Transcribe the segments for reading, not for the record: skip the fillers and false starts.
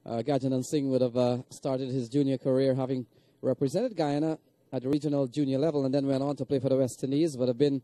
Gajanan Singh would have started his junior career having represented Guyana at the regional junior level and then went on to play for the West Indies, would have been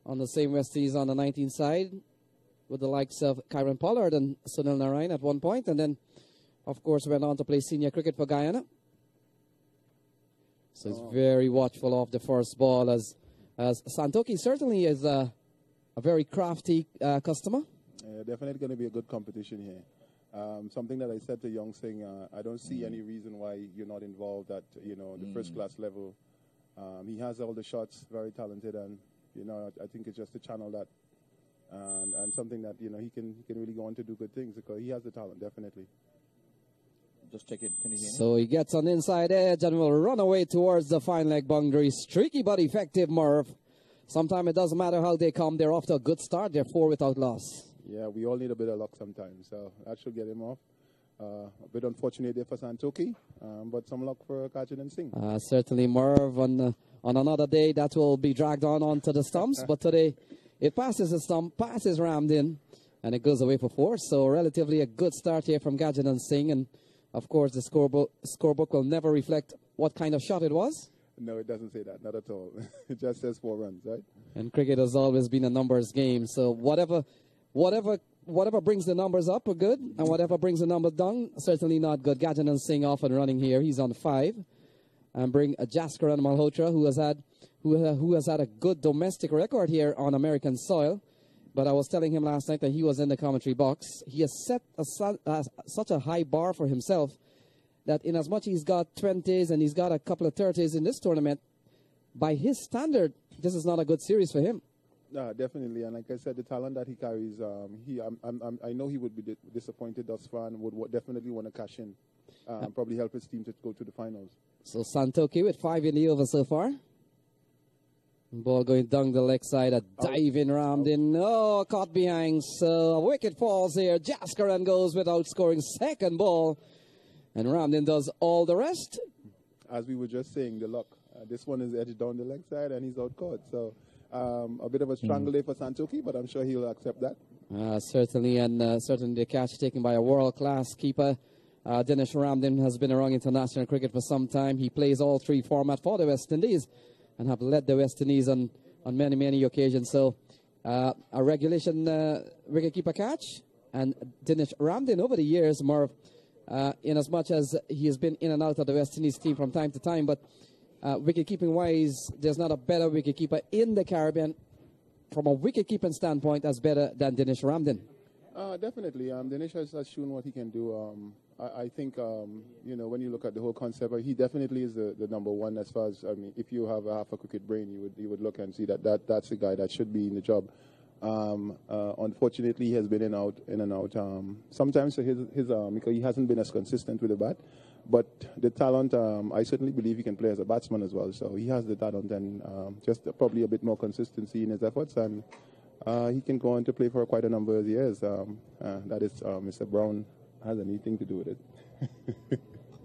on the same West Indies on the 19 side with the likes of Kyron Pollard and Sunil Narayan at one point, and then, of course, went on to play senior cricket for Guyana. So he's very watchful of the first ball, as Santoki certainly is a very crafty customer. Definitely going to be a good competition here. Something that I said to Young Singh, I don't see any reason why you're not involved at the first class level. He has all the shots, very talented, and I think it's just to channel that and something that he can really go on to do good things because he has the talent, definitely. Just check in. Can you hear me? So he gets on inside edge and will run away towards the fine leg boundary. Streaky but effective, Merv. Sometimes it doesn't matter how they come. They're off to a good start. They're 4 without loss. Yeah, we all need a bit of luck sometimes. So that should get him off. A bit unfortunate there for Santoki, but some luck for Gajanan Singh. Certainly, Merv, on another day, that will be dragged onto the stumps. But today, it passes the stump, passes Ramdin, and it goes away for 4. So relatively a good start here from Gajanan Singh. And, of course, the scorebook will never reflect what kind of shot it was. No, it doesn't say that. Not at all. It just says 4 runs, right? And cricket has always been a numbers game. So whatever brings the numbers up are good, and whatever brings the numbers down, certainly not good. Gajanan Singh off and running here. He's on 5. And bring Jaskaran Malhotra, who has had a good domestic record here on American soil. But I was telling him last night that he was in the commentary box. He has set such a high bar for himself that in as much he's got 20s and he's got a couple of 30s in this tournament, by his standard, this is not a good series for him. Definitely, and like I said, the talent that he carries, I know he would be disappointed thus far and would definitely want to cash in, probably help his team to go to the finals. So Santoki with 5 in the over so far. Ball going down the leg side, a diving Ramdin. Oh, caught behind. So a wicket falls here. Jaskaran goes without scoring. Second ball. And Ramdin does all the rest. As we were just saying, the luck. This one is edged down the leg side and he's out caught. So a bit of a strangle day for Santoki, but I'm sure he'll accept that. Certainly, and certainly the catch taken by a world-class keeper. Dinesh Ramdin has been around international cricket for some time. He plays all 3 formats for the West Indies and have led the West Indies on many, many occasions. So a regulation wicketkeeper catch. And Dinesh Ramdin over the years, Merv, in as much as he has been in and out of the West Indies team from time to time, but wicket-keeping-wise, there's not a better wicket-keeper in the Caribbean from a wicket-keeping standpoint as better than Dinesh Ramdin. Definitely. Dinesh has shown what he can do. I think, when you look at the whole concept, he definitely is the number one as far as, if you have a half a cricket brain, you would look and see that's the guy that should be in the job. Unfortunately, he has been in and out. Sometimes because he hasn't been as consistent with the bat. But the talent, I certainly believe he can play as a batsman as well. So he has the talent and just probably a bit more consistency in his efforts. And he can go on to play for quite a number of years. That is, Mr. Brown has anything to do with it.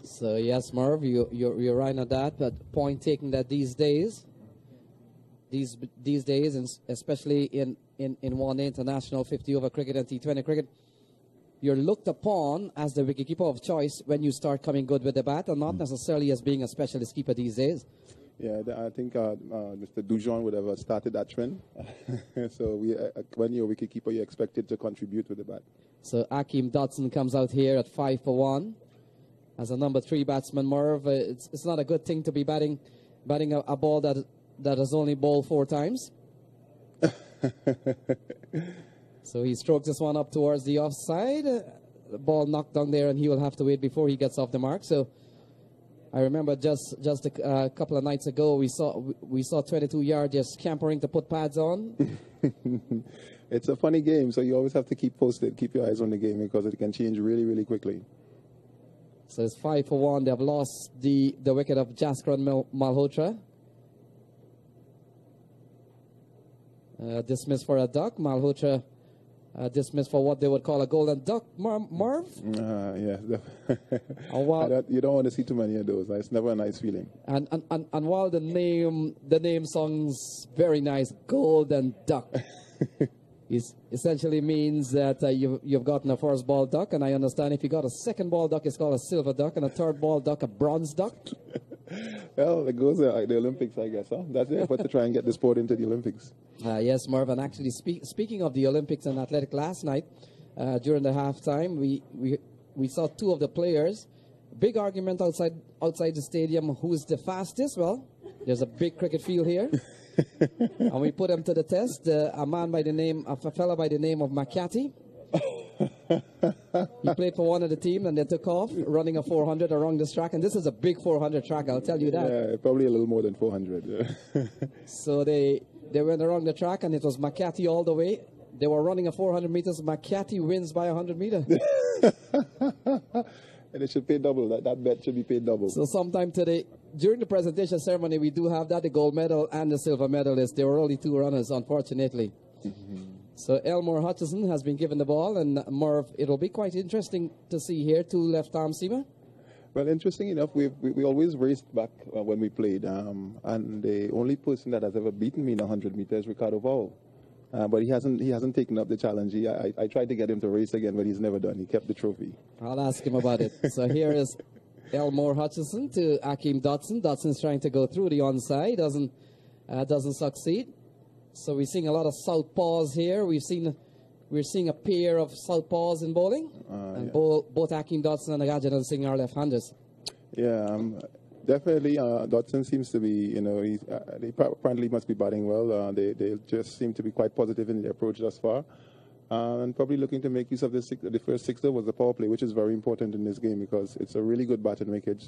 So, yes, Merv, you're right on that. But point taken that these days, and especially in one-day international 50-over cricket and T20 cricket, you're looked upon as the wicketkeeper of choice when you start coming good with the bat, and not necessarily as being a specialist keeper these days. Yeah, I think Mr. Dujon would have started that trend. So when you're a wicketkeeper, you're expected to contribute with the bat. So Akeem Dotson comes out here at 5 for 1 as a number 3 batsman. Merv, it's not a good thing to be batting a ball that has only bowled 4 times. So he strokes this one up towards the offside. The ball knocked down there, and he will have to wait before he gets off the mark. So I remember just a couple of nights ago, we saw 22 yards just scampering to put pads on. It's a funny game, so you always have to keep posted, keep your eyes on the game because it can change really, really quickly. So it's 5 for 1. They have lost the wicket of Jaskaran Malhotra. Dismissed for a duck. Malhotra dismissed for what they would call a golden duck. Merv? Yeah. You don't want to see too many of those. It's never a nice feeling. And while the name sounds very nice, golden duck, essentially means that you've gotten a first ball duck, and I understand if you got a second ball duck, it's called a silver duck, and a third ball duck, a bronze duck. Well, it goes like the Olympics, I guess. Huh? That's the effort to try and get the sport into the Olympics. Yes, Marvin. Actually, speaking of the Olympics and athletic, last night during the halftime, we saw two of the players. Big argument outside the stadium. Who's the fastest? Well, there's a big cricket field here. And we put him to the test. A fellow by the name of McCarthy. He played for one of the team and they took off, running a 400 around this track. And this is a big 400 track, I'll tell you that. Yeah, probably a little more than 400. Yeah. So they went around the track and it was McCarthy all the way. They were running a 400 meters. McCarthy wins by 100 meters. And it should pay double. That bet should be paid double. So sometime today, during the presentation ceremony, we do have that, the gold medal and the silver medalist. There were only two runners, unfortunately. So Elmore Hutchison has been given the ball, and Merv, it'll be quite interesting to see here, two left-arm seamer. Well, interesting enough, we always raced back when we played, and the only person that has ever beaten me in 100 meters is Ricardo Vowell. But he hasn't taken up the challenge. I tried to get him to race again, but he's never done. He kept the trophy. I'll ask him about it. So here is Elmore Hutchison to Akeem Dotson. Dotson's trying to go through the onside, doesn't succeed. So we're seeing a lot of southpaws here. We're seeing a pair of southpaws in bowling, and both Akeem Dotson and Gadget Singh are left-handers. Yeah. Definitely, Dotson seems to be, they apparently must be batting well. They just seem to be quite positive in their approach thus far. And probably looking to make use of the first sixer was the power play, which is very important in this game because it's a really good batting wicket.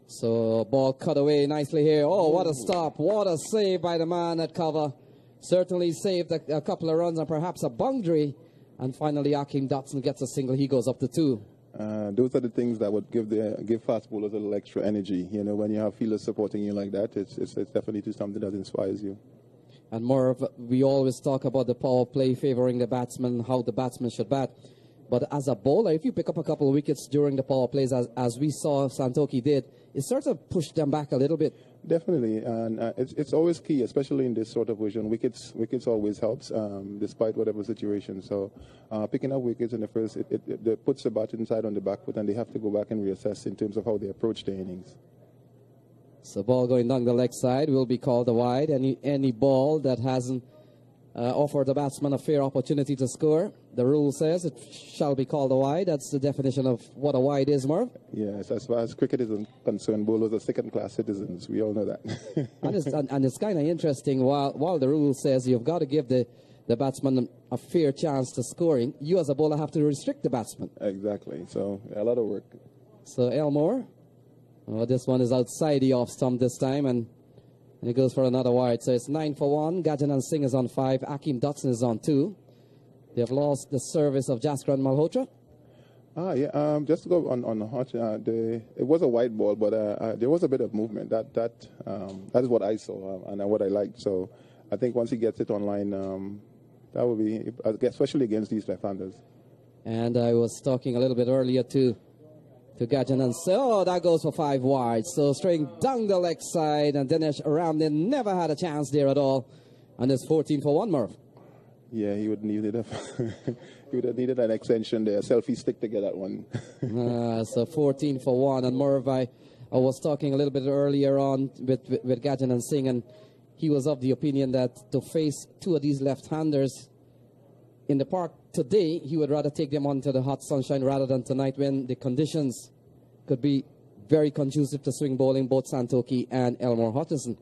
So ball cut away nicely here. Oh, what a stop. What a save by the man at cover. Certainly saved a couple of runs and perhaps a boundary. And finally, Akeem Dotson gets a single. He goes up to 2. Those are the things that would give fast bowlers a little extra energy. When you have fielders supporting you like that, it's definitely something that inspires you. And more, we always talk about the power play favoring the batsman, how the batsman should bat. But as a bowler, if you pick up a couple of wickets during the power plays, as we saw Santoki did, it sort of pushed them back a little bit. Definitely, and it's always key, especially in this sort of version. Wickets always helps, despite whatever situation. So picking up wickets in the first, it puts the bat inside on the back foot, and they have to go back and reassess in terms of how they approach the innings. So ball going down the leg side will be called a wide. Any ball that hasn't offered the batsman a fair opportunity to score, the rule says it shall be called a wide. That's the definition of what a wide is, Merv. Yes, as far as cricket is concerned, bowlers are second-class citizens. We all know that. and it's kind of interesting. While the rule says you've got to give the batsman a fair chance to scoring, you as a bowler have to restrict the batsman. Exactly. So a lot of work. So Elmore, this one is outside the off stump this time, and he goes for another wide. So it's 9 for 1. Gajanan Singh is on 5. Akeem Dotson is on 2. They have lost the service of Jaskran Malhotra. Just to go on Hutch, it was a wide ball, but there was a bit of movement. That is what I saw and what I liked. So I think once he gets it online, that will be, especially against these left-handers. And I was talking a little bit earlier to Gajanan. So that goes for 5 wide. So straight down the leg side, and Dinesh Ramdin never had a chance there at all. And it's 14 for 1, Merv. Yeah, he would need it. He would have needed an extension there, a selfie stick to get that one. So 14 for 1. And Merv, I was talking a little bit earlier on with Gajanan Singh, and he was of the opinion that to face two of these left-handers in the park today, he would rather take them onto the hot sunshine rather than tonight when the conditions could be very conducive to swing bowling, both Santoki and Elmore Hutchison.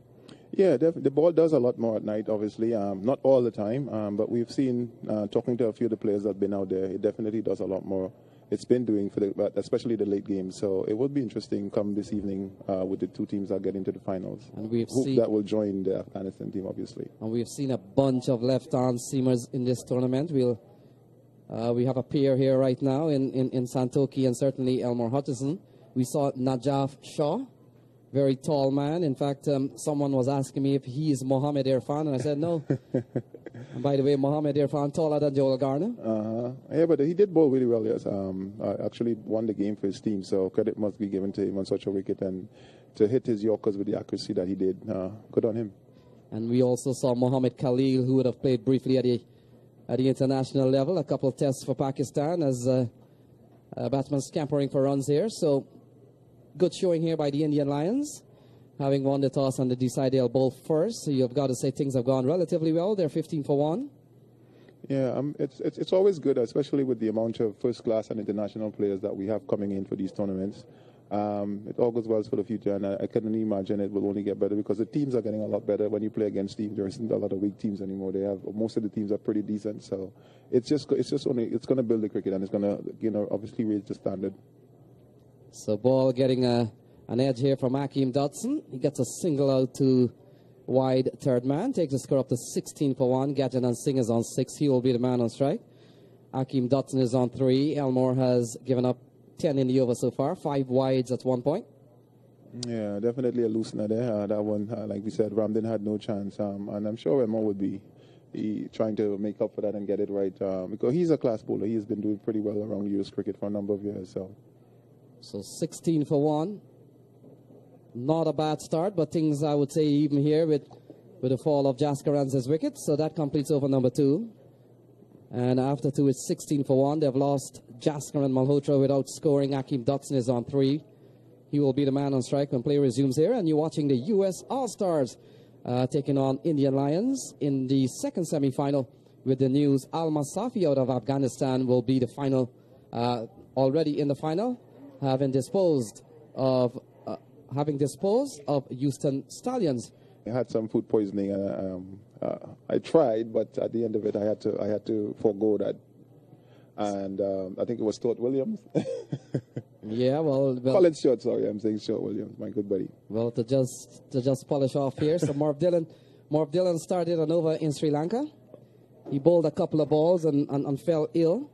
Yeah, the ball does a lot more at night, obviously. Not all the time, but we've seen, talking to a few of the players that have been out there, it definitely does a lot more. It's been doing, especially the late games. So it would be interesting come this evening with the two teams that get into the finals. And we've Hope seen that will join the Afghanistan team, obviously. And we've seen a bunch of left-arm seamers in this tournament. We have a pair here right now in Santoki and certainly Elmore Hutchison. We saw Najaf Shah, very tall man. In fact, someone was asking me if he is Mohammed Irfan, and I said no. And by the way, Mohammed Irfan taller than Joel Garner. Yeah, but he did bowl really well, yes. Actually won the game for his team, so credit must be given to him on such a wicket. And to hit his Yorkers with the accuracy that he did, good on him. And we also saw Mohammed Khalil, who would have played briefly at the international level, a couple of tests for Pakistan as batsmen scampering for runs here. So good showing here by the Indian Lions, having won the toss and they decide they'll bowl first. So you've got to say things have gone relatively well. They're 15 for 1. Yeah, it's always good, especially with the amount of first-class and international players that we have coming in for these tournaments. It all goes well for the future, and I can only imagine it will only get better because the teams are getting a lot better. When you play against teams, there isn't a lot of weak teams anymore. Most of the teams are pretty decent, so it's going to build the cricket, and it's going to obviously raise the standard. So ball getting an edge here from Akeem Dotson. He gets a single out to wide third man, takes the score up to 16 for 1. Gajanan Singh is on 6. He will be the man on strike. Akeem Dotson is on 3. Elmore has given up 10 in the over so far, 5 wides at one point. Yeah, definitely a loosener there. That one, like we said, Ramden had no chance. And I'm sure Elmore would be trying to make up for that and get it right. Because he's a class bowler. He's been doing pretty well around US cricket for a number of years. So 16 for 1. Not a bad start, but things I would say even here with the fall of Jaskaran's wicket. So that completes over number 2. And after 2, it's 16 for 1. They've lost Jaskaran Malhotra without scoring. Akeem Dotson is on 3. He will be the man on strike when play resumes here. And you're watching the U.S. All-Stars taking on Indian Lions in the second semi-final with the news. Al Masafi out of Afghanistan will be the final, already in the final, having disposed of Houston Stallions. I had some food poisoning. I tried, but at the end of it, I had to forego that. And I think it was Stuart Williams. Yeah, well, Colin Short, sorry, I'm saying Stuart Williams, my good buddy. Well, to just polish off here, so Marv Dillon started an over in Sri Lanka. He bowled a couple of balls and fell ill.